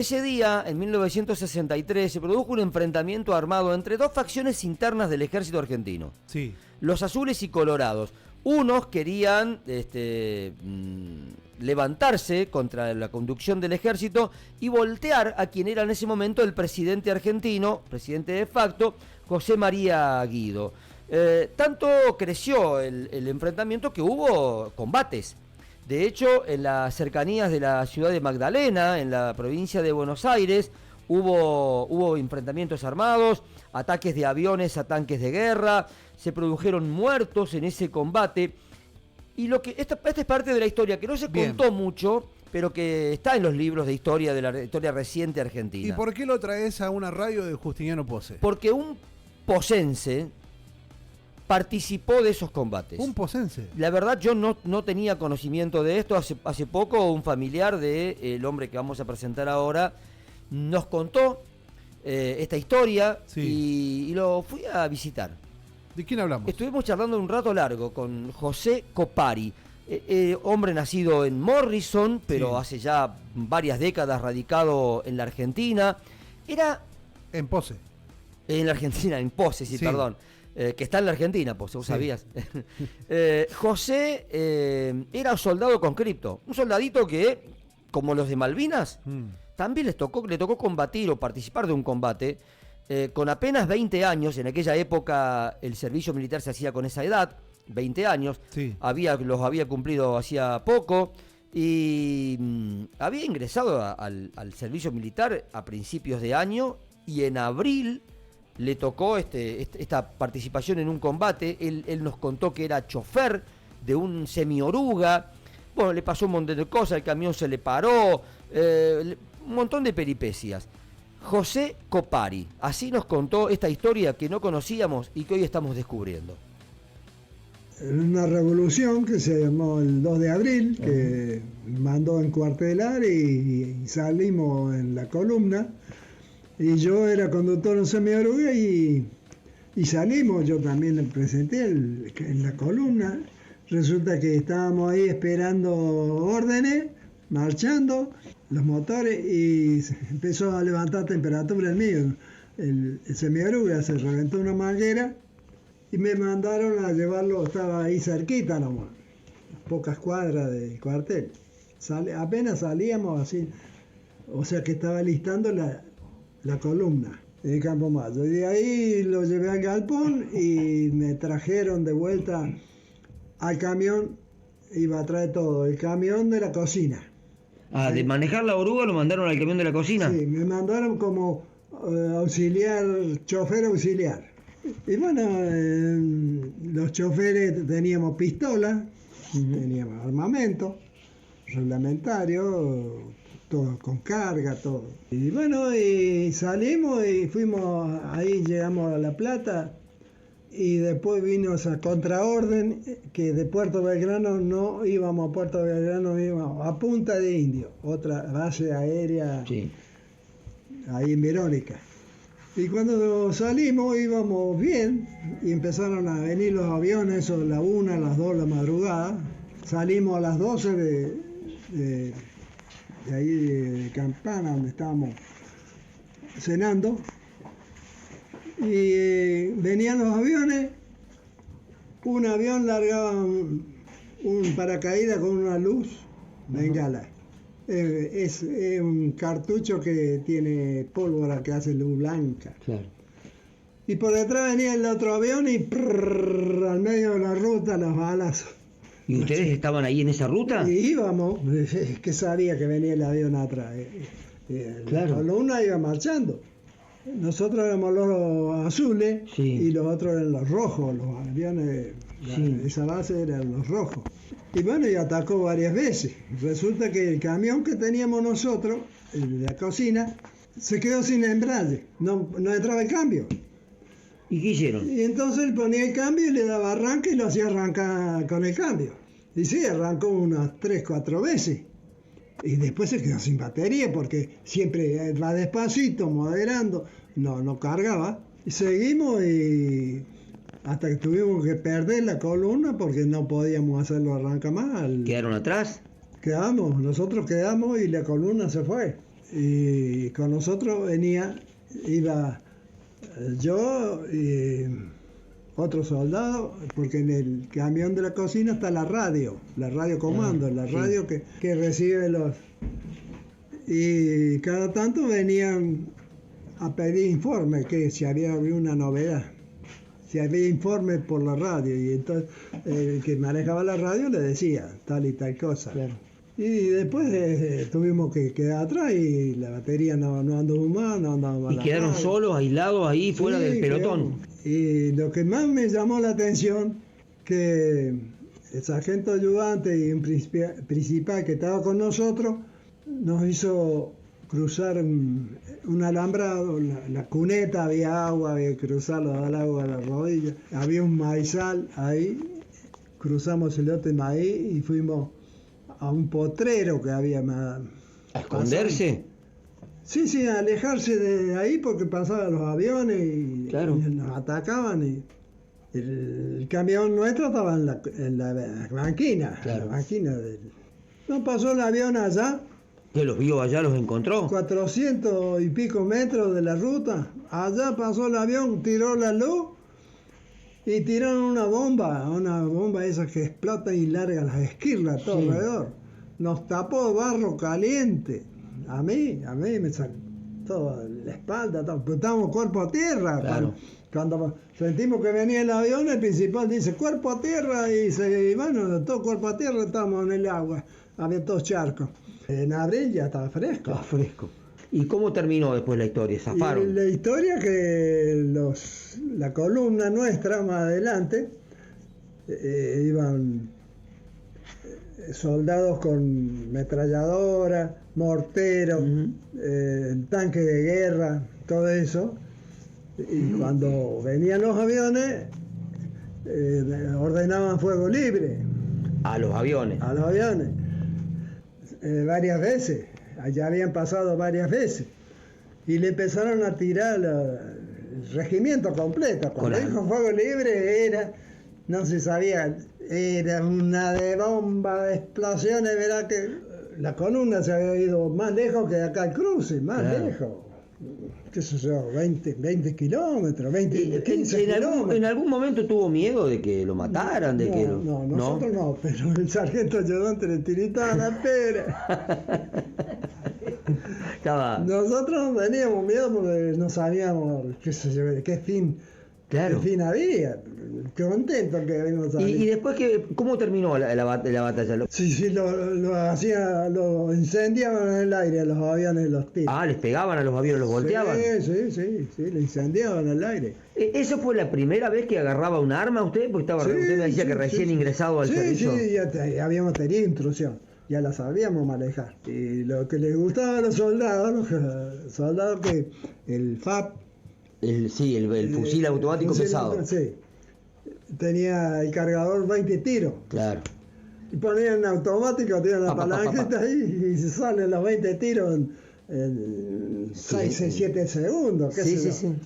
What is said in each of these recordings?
Ese día, en 1963, se produjo un enfrentamiento armado entre dos facciones internas del ejército argentino. Sí. Los azules y colorados. Unos querían levantarse contra la conducción del ejército y voltear a quien era en ese momento el presidente argentino, presidente de facto, José María Guido. Tanto creció el enfrentamiento que hubo combates. De hecho, en las cercanías de la ciudad de Magdalena, en la provincia de Buenos Aires, hubo enfrentamientos armados, ataques de aviones a tanques de guerra, se produjeron muertos en ese combate. Y esta es parte de la historia que no se contó mucho, pero que está en los libros de historia reciente argentina. ¿Y por qué lo traes a una radio de Justiniano Posse? Porque un pocense participó de esos combates. ¿Un pocense? La verdad yo no tenía conocimiento de esto. Hace poco un familiar del hombre que vamos a presentar ahora nos contó esta historia, sí. y lo fui a visitar. ¿De quién hablamos? Estuvimos charlando un rato largo con José Copari, hombre nacido en Morrison, pero hace ya varias décadas radicado en la Argentina. Era... En Posse. En la Argentina, en Posse, sí. Perdón. Que está en la Argentina, pues vos sabías. José era soldado conscripto, un soldadito que, como los de Malvinas, también le tocó combatir o participar de un combate. Con apenas 20 años, en aquella época el servicio militar se hacía con esa edad, 20 años, los había cumplido hacía poco, y había ingresado al servicio militar a principios de año, y en abril le tocó esta participación en un combate. Él nos contó que era chofer de un semioruga. Bueno, le pasó un montón de cosas, el camión se le paró, un montón de peripecias. José Copari, así nos contó esta historia que no conocíamos y que hoy estamos descubriendo. Una revolución que se llamó el 2 de abril, que mandó encuartelar y salimos en la columna. Y yo era conductor en semioruga y salimos, yo también le presenté en la columna. Resulta que estábamos ahí esperando órdenes, marchando los motores, y empezó a levantar temperatura el mío. El semioruga se reventó una manguera y me mandaron a llevarlo, estaba ahí cerquita nomás, pocas cuadras del cuartel. Apenas salíamos así, o sea que estaba listando la columna de Campo Mayo, y de ahí lo llevé al galpón y me trajeron de vuelta al camión. Iba a traer todo, el camión de la cocina. Ah, de manejar la oruga lo mandaron al camión de la cocina. Sí, me mandaron como chofer auxiliar. Y bueno, los choferes teníamos pistolas, teníamos armamento reglamentario, todo con carga, todo. Y bueno, y salimos y fuimos, ahí llegamos a La Plata, y después vino esa contraorden que de Puerto Belgrano no íbamos a Puerto Belgrano, íbamos a Punta de Indio, otra base aérea ahí en Verónica. Y cuando salimos íbamos bien y empezaron a venir los aviones, eso la 1, las 2 de la madrugada. Salimos a las 12 de ahí de Campana, donde estábamos cenando, y venían los aviones. Un avión largaba un paracaídas con una luz bengala. Es un cartucho que tiene pólvora que hace luz blanca. Claro. Y por detrás venía el otro avión y al medio de la ruta los balazos. ¿Y ustedes estaban ahí en esa ruta? Y íbamos, que sabía que venía el avión atrás. Claro. La columna iba marchando. Nosotros éramos los azules y los otros eran los rojos, los aviones, esa base eran los rojos. Y bueno, y atacó varias veces. Resulta que el camión que teníamos nosotros, el de la cocina, se quedó sin embrague, no entraba el cambio. ¿Y qué hicieron? Y entonces él ponía el cambio y le daba arranque y lo hacía arrancar con el cambio. Y sí, arrancó unas 3-4 veces. Y después se quedó sin batería porque siempre va despacito, moderando, no cargaba. Y seguimos y hasta que tuvimos que perder la columna porque no podíamos hacerlo arrancar más. ¿Quedaron atrás? Nosotros quedamos y la columna se fue. y con nosotros iba yo y otro soldado, porque en el camión de la cocina está la radio comando, la radio que recibe los... Y cada tanto venían a pedir informes, que si había una novedad, si había informes por la radio, y entonces el que manejaba la radio le decía tal y tal cosa. Claro. Y después tuvimos que quedar atrás y la batería no anduvo más, no andaba más. Y quedaron solos, aislados ahí fuera Sí, del pelotón. Y lo que más me llamó la atención, que el sargento ayudante y un principal que estaba con nosotros, nos hizo cruzar un alambrado, la cuneta, había agua, había que cruzarlo al agua a la rodilla, había un maizal ahí, cruzamos el lote de maíz y fuimos a un potrero que había más. ¿A esconderse? Sí, a alejarse de ahí porque pasaban los aviones y, Claro. y nos atacaban y el camión nuestro estaba en la banquina, Claro. la banquina nos pasó el avión allá, ¿Que los vio allá, los encontró? 400 y pico metros de la ruta, allá pasó el avión, tiró la luz y tiraron una bomba esas que explotan y largan las esquirlas todo Sí. alrededor. Nos tapó barro caliente. A mí me saltó la espalda, todo. Pero estábamos cuerpo a tierra. Claro. Cuando sentimos que venía el avión, el principal dice cuerpo a tierra y bueno, todo cuerpo a tierra, estábamos en el agua, había todos charcos. En abril ya estaba fresco. Estaba fresco. ¿Y cómo terminó después la historia? ¿Zafaron? Y la historia que la columna nuestra más adelante iban soldados con metralladora, morteros, tanque de guerra, todo eso. Y cuando venían los aviones, ordenaban fuego libre A los aviones. a los aviones. Varias veces, allá habían pasado varias veces. Y le empezaron a tirar el regimiento completo. Cuando Con la- dijo fuego libre no se sabía, era una de bomba, de explosiones, verá que la columna se había ido más lejos que acá el cruce, más Claro. lejos. Qué sé yo, 20 kilómetros, 15 ¿En kilómetros. algún momento tuvo miedo de que lo mataran? No, nosotros no, pero el sargento ayudante le tiritaba la pera. Estaba... Nosotros teníamos miedo porque no sabíamos qué sé yo, qué fin Claro. ¿Qué fin había? Qué contento que habíamos Y salido. después, ¿cómo terminó la batalla? Sí, lo incendiaban en el aire, los aviones, los tiros. Les pegaban a los aviones, los volteaban. Sí, lo incendiaban en el aire. ¿Eso fue la primera vez que agarraba un arma usted? Porque usted me decía que recién ingresado al servicio. Sí, ya habíamos tenido instrucción, ya la sabíamos manejar. Y lo que les gustaba a los soldados que el FAP... El fusil automático fusil, pesado. Sí, tenía el cargador 20 tiros. Claro. Y ponían en automático, tiran la Pa, pa, pa, palanquita pa. ahí y se salen los 20 tiros en 6, 7 segundos. Qué Sí, sé sí, yo. sí.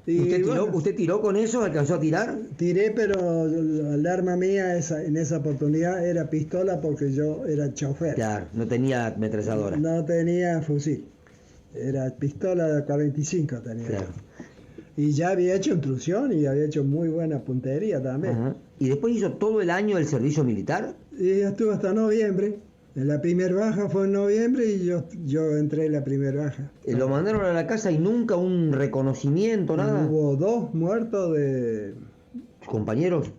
Y bueno, ¿Usted tiró con eso? ¿Alcanzó a tirar? tiré, pero el arma mía en esa oportunidad era pistola porque yo era chofer. Claro, no tenía ametralladora. No tenía fusil. Era pistola de 45 tenía. Claro. Y ya había hecho intrusión y había hecho muy buena puntería también. Ajá. ¿Y después hizo todo el año el servicio militar? Y estuve hasta noviembre. La primera baja fue en noviembre y yo entré en la primera baja. Lo mandaron a la casa y nunca un reconocimiento, nada. Hubo 2 muertos de ¿Compañeros?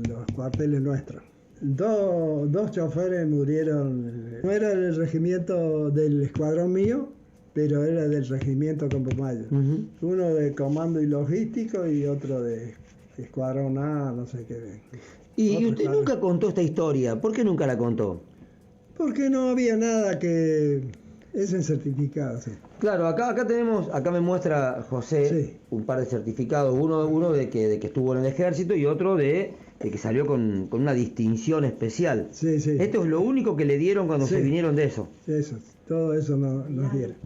los cuarteles nuestros. Dos choferes murieron. No era del regimiento del escuadrón mío, pero era del regimiento Campomayo. Ujú. Uno de comando y logístico y otro de escuadrón A, no sé qué. ¿Y Otro usted escuadrón. nunca contó esta historia? ¿Por qué nunca la contó? Porque no había nada que... Es en certificado, sí. Claro, acá me muestra José Sí. un par de certificados, uno de que estuvo en el ejército y otro de que salió con una distinción especial. Sí. Esto es lo único que le dieron cuando Sí. se vinieron de eso. Eso, todo eso nos dieron.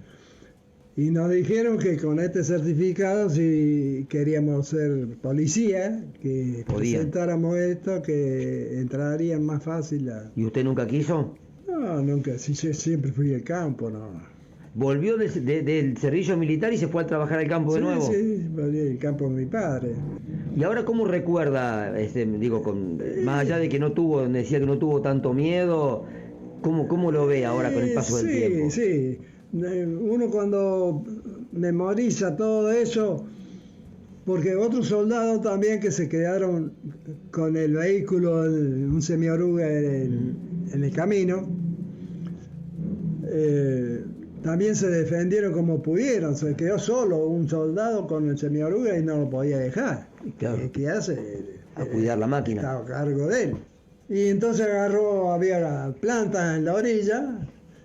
Y nos dijeron que con este certificado, si queríamos ser policía, que Podían. presentáramos esto, que entrarían más fácil ¿Y usted nunca quiso? No, nunca, si yo siempre fui al campo, no. volvió del servicio militar y se fue a trabajar al campo de nuevo. Sí, volví al campo de mi padre. ¿Y ahora cómo recuerda, más allá de que no tuvo, decía que no tuvo tanto miedo, cómo lo ve ahora con el paso del tiempo? Sí, uno cuando memoriza todo eso, porque otros soldados también que se quedaron con el vehículo, un semioruga en el camino, también se defendieron como pudieron. Se quedó solo un soldado con el semioruga y no lo podía dejar. Claro. ¿Qué hace? A cuidar la máquina. Estaba a cargo de él. Y entonces había plantas en la orilla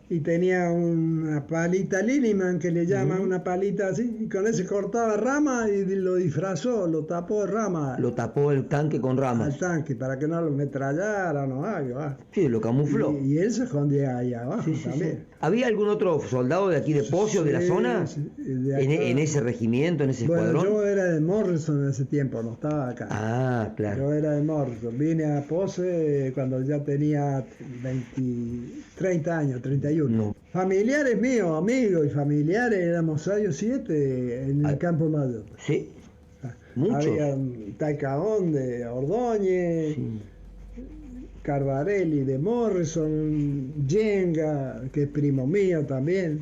y tenía una palita Liliman, que le llaman una palita así, y con eso cortaba rama y lo disfrazó, lo tapó de rama. Lo tapó el tanque con ramas. Al tanque, para que no lo metrallaran o algo. Sí, lo camufló. Y él se escondía ahí abajo también. Sí. ¿Había algún otro soldado de aquí de Pocio, de la zona? Sí, de ¿En ese regimiento, en ese escuadrón? Yo era de Morrison en ese tiempo, no estaba acá. Ah, claro. Yo era de Morrison. Vine a Poce cuando ya tenía 30 años, 31. No. Familiares míos, amigos y familiares, éramos 6 o 7 en el campo mayor. Sí, muchos. Había Taicaón de Ordóñez, Sí. Carvarelli de Morrison, Yenga, que es primo mío también.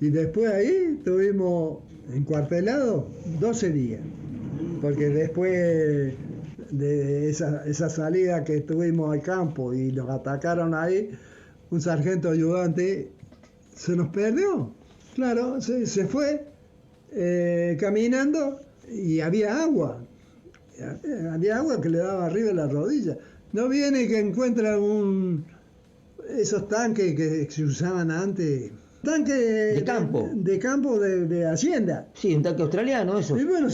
Y después ahí estuvimos encuartelados 12 días, porque después de esa salida que estuvimos al campo y nos atacaron ahí, un sargento ayudante se nos perdió. Claro, se fue caminando y había agua. Había agua que le daba arriba de la rodilla. No viene que encuentra esos tanques que se usaban antes. Tanque de campo. De campo de hacienda. Sí, un tanque australiano, eso. Y bueno,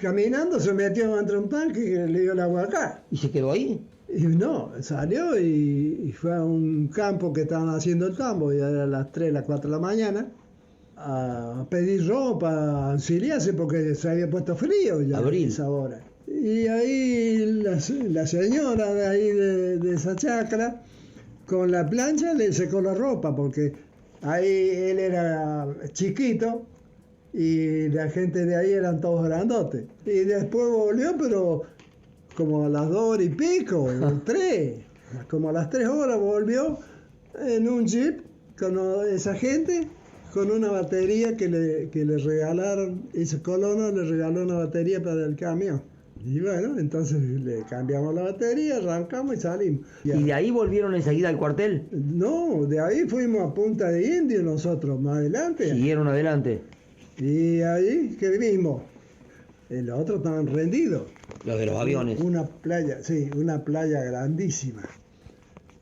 caminando se metió entre un tanque que le dio el agua acá. ¿Y se quedó ahí? Y no, salió y fue a un campo que estaban haciendo el tambo, ya era las 3, las 4 de la mañana, a pedir ropa, a auxiliarse porque se había puesto frío ya Abril. a esa hora. Y ahí la señora de ahí de esa chacra, con la plancha le secó la ropa, porque ahí él era chiquito y la gente de ahí eran todos grandotes. Y después volvió, pero como a las 2 horas y pico, 3, como a las 3 horas volvió en un jeep con esa gente, con una batería que le regalaron, ese colono le regaló una batería para el camión. Y bueno, entonces le cambiamos la batería, arrancamos y salimos. ¿Y de ahí volvieron enseguida al cuartel? No, de ahí fuimos a Punta de Indio nosotros, más adelante. ¿Siguieron adelante? Y ahí que vimos. Los otros estaban rendidos. Los de los aviones. Una playa grandísima.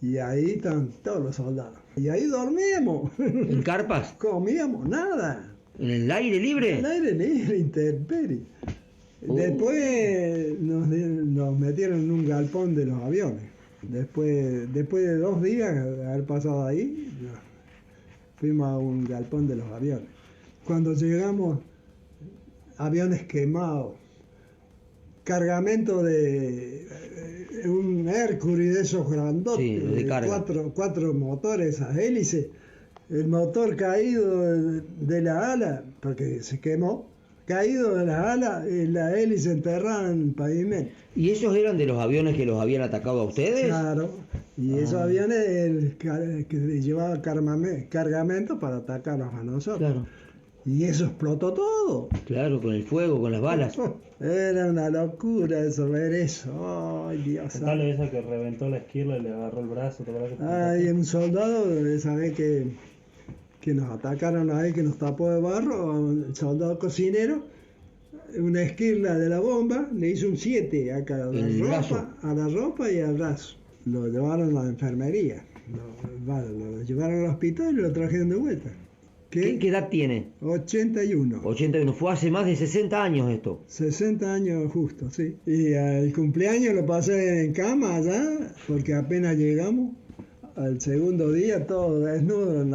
Y ahí están todos los soldados. Y ahí dormíamos. ¿En carpas? Comíamos nada. ¿En el aire libre? En el aire libre, intemperie. Después nos metieron en un galpón de los aviones. Después de 2 días de haber pasado ahí, fuimos a un galpón de los aviones. Cuando llegamos, aviones quemados, cargamento de un Hércules de esos grandotes, sí, de carga. 4 motores, esas hélices, el motor caído de la ala, porque se quemó, caído de la ala, la hélice enterrada en el pavimento. ¿Y esos eran de los aviones que los habían atacado a ustedes? Claro, y esos aviones que llevaban cargamento para atacarnos a nosotros. Claro. Y eso explotó todo. Claro, con el fuego, con las balas. Era una locura eso, ver eso. Ay, Dios. ¿Qué tal esa que reventó la esquirla y le agarró el brazo? ¿Te acuerdas que te Hay un soldado, esa vez que nos atacaron ahí, que nos tapó de barro, el soldado cocinero, una esquirla de la bomba, le hizo un 7 acá a la ropa y al brazo. Lo llevaron a la enfermería, lo llevaron al hospital y lo trajeron de vuelta. ¿Qué edad tiene? 81. 81, fue hace más de 60 años esto. 60 años justo, sí. Y el cumpleaños lo pasé en cama allá, porque apenas llegamos, al segundo día todo desnudo.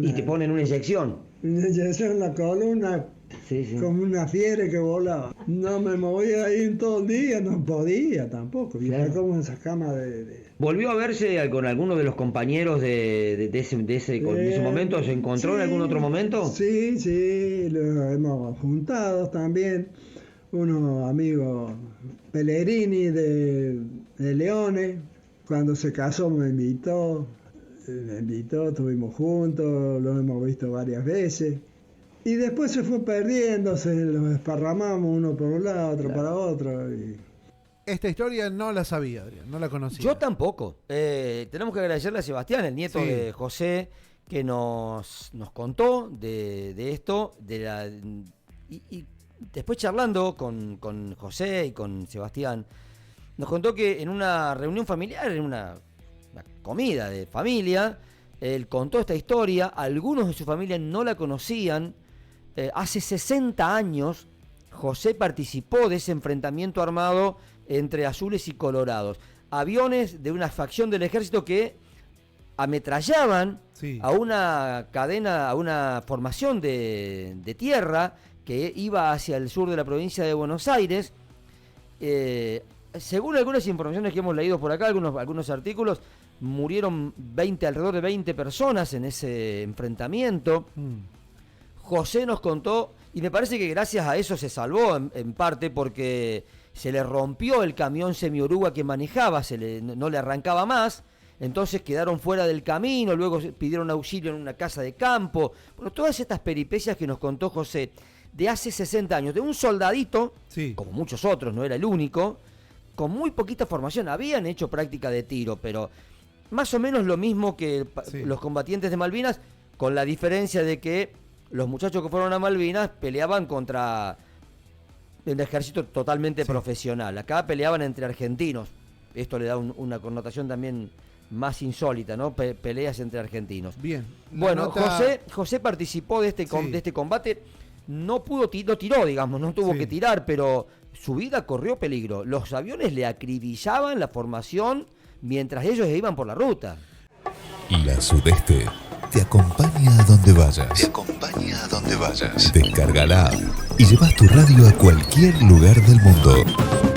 Y te ponen una inyección. Una inyección en la columna, Sí, sí. como una fiebre que volaba. No me movía ahí en todo el día, no podía tampoco. Y Claro. era como esa cama de ¿Volvió a verse con alguno de los compañeros de ese momento? ¿Se encontró en algún otro momento? Sí, lo hemos juntado también. Unos amigos Pellegrini de Leones, cuando se casó me invitó, estuvimos juntos, lo hemos visto varias veces. Y después se fue perdiendo, los esparramamos uno por un lado, otro para otro. Esta historia no la sabía, Adrián, no la conocía. Yo tampoco. Tenemos que agradecerle a Sebastián, el nieto de José, que nos contó de esto, y después charlando con José y con Sebastián, nos contó que en una reunión familiar, en una comida de familia, él contó esta historia, algunos de su familia no la conocían. Hace 60 años José participó de ese enfrentamiento armado entre azules y colorados. Aviones de una facción del ejército que ametrallaban a una cadena, a una formación de tierra que iba hacia el sur de la provincia de Buenos Aires. Según algunas informaciones que hemos leído por acá, algunos artículos, murieron alrededor de 20 personas en ese enfrentamiento. José nos contó, y me parece que gracias a eso se salvó en parte, porque se le rompió el camión semi-oruga que manejaba, no le arrancaba más, entonces quedaron fuera del camino, luego pidieron auxilio en una casa de campo. Bueno, todas estas peripecias que nos contó José de hace 60 años, de un soldadito, como muchos otros, no era el único, con muy poquita formación. Habían hecho práctica de tiro, pero más o menos lo mismo que los combatientes de Malvinas, con la diferencia de que los muchachos que fueron a Malvinas peleaban contra el ejército totalmente profesional. Acá peleaban entre argentinos. Esto le da una connotación también más insólita, ¿no? Peleas entre argentinos. Bien. Bueno, José participó de este combate. No tiró, digamos, no tuvo que tirar, pero su vida corrió peligro. Los aviones le acribillaban la formación mientras ellos iban por la ruta. La Sudeste te acompaña a donde vayas. Descarga la app y llevas tu radio a cualquier lugar del mundo.